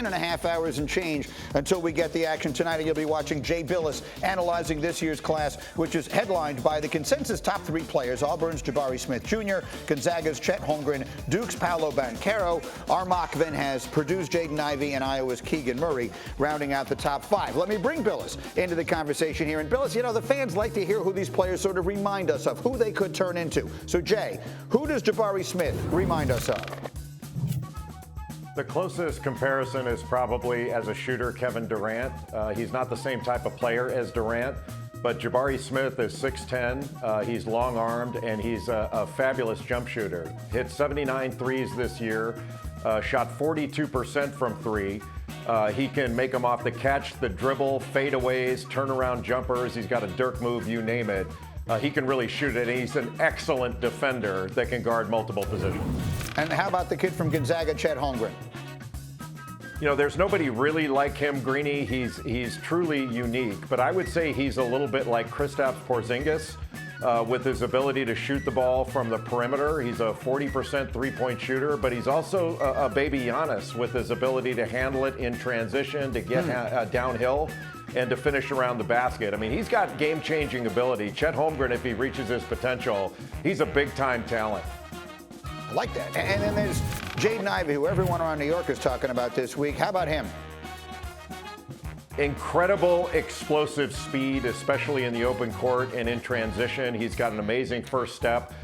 and a half hours and change until we get the action tonight, and you'll be watching Jay Bilas analyzing this year's class, which is headlined by the consensus top three players: Auburn's Jabari Smith Jr., Gonzaga's Chet Holmgren, Duke's Paolo Banchero, our mock then has Purdue's Jaden Ivey, and Iowa's Keegan Murray rounding out the top five. Let me bring Bilas into the conversation here. And Bilas, you know, the fans like to hear who these players sort of remind us of, who they could turn into. So Jay, who does Jabari Smith remind us of? The closest comparison is probably, as a shooter, Kevin Durant. He's not the same type of player as Durant, but Jabari Smith is 6'10". He's long-armed, and he's a fabulous jump shooter. Hit 79 threes this year, shot 42% from three. He can make them off the catch, the dribble, fadeaways, turnaround jumpers. He's got a Dirk move, you name it. He can really shoot it, and he's an excellent defender that can guard multiple positions. And how about the kid from Gonzaga, Chet Holmgren? You know, there's nobody really like him, Greeny. He's truly unique, but I would say he's a little bit like Kristaps Porzingis with his ability to shoot the ball from the perimeter. He's a 40% three-point shooter, but he's also a baby Giannis with his ability to handle it in transition, to get downhill, and to finish around the basket. I mean, he's got game-changing ability. Chet Holmgren, if he reaches his potential, he's a big-time talent. I like that. And then there's Jaden Ivey, who everyone around New York is talking about this week. How about him? Incredible explosive speed, especially in the open court and in transition. He's got an amazing first step.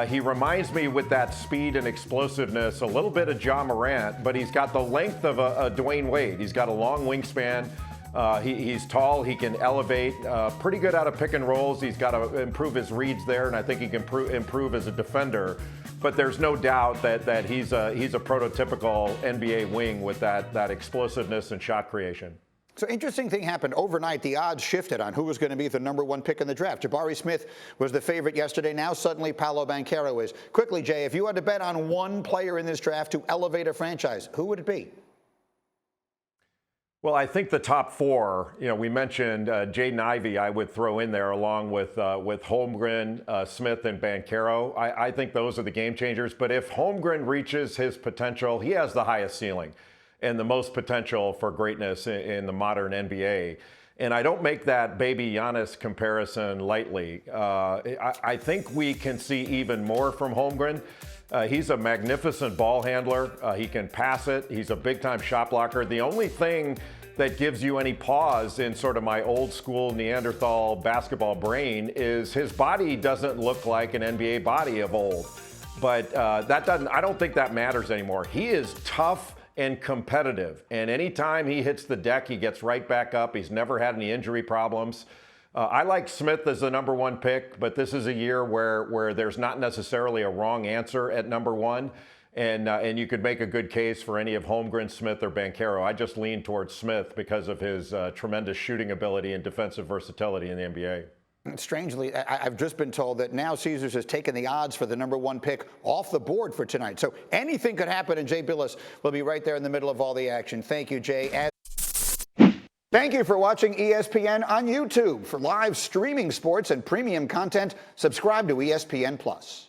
He reminds me, with that speed and explosiveness, a little bit of Ja Morant, but he's got the length of a Dwayne Wade. He's got a long wingspan. He's tall. He can elevate. Pretty good out of pick and rolls. He's got to improve his reads there, and I think he can improve as a defender. But there's no doubt that he's a prototypical NBA wing with that explosiveness and shot creation. So interesting thing happened overnight. The odds shifted on who was going to be the #1 pick in the draft. Jabari Smith was the favorite yesterday. Now suddenly Paolo Banchero is. Quickly, Jay, if you had to bet on one player in this draft to elevate a franchise, who would it be? Well, I think the top four, you know, we mentioned Jaden Ivey, I would throw in there along with Holmgren, Smith, and Banchero. I think those are the game changers. But if Holmgren reaches his potential, he has the highest ceiling and the most potential for greatness in the modern NBA. And I don't make that baby Giannis comparison lightly. I think we can see even more from Holmgren. He's a magnificent ball handler. He can pass it. He's a big-time shot blocker. The only thing that gives you any pause in sort of my old school Neanderthal basketball brain is his body doesn't look like an NBA body of old. But I don't think that matters anymore. He is tough and competitive. And anytime he hits the deck, he gets right back up. He's never had any injury problems. I like Smith as the #1 pick, but this is a year where there's not necessarily a wrong answer at #1, and you could make a good case for any of Holmgren, Smith, or Banchero. I just lean towards Smith because of his tremendous shooting ability and defensive versatility in the NBA. Strangely, I've just been told that now Caesars has taken the odds for the #1 pick off the board for tonight. So anything could happen, and Jay Bilas will be right there in the middle of all the action. Thank you, Jay. Thank you for watching ESPN on YouTube. For live streaming sports and premium content, subscribe to ESPN+.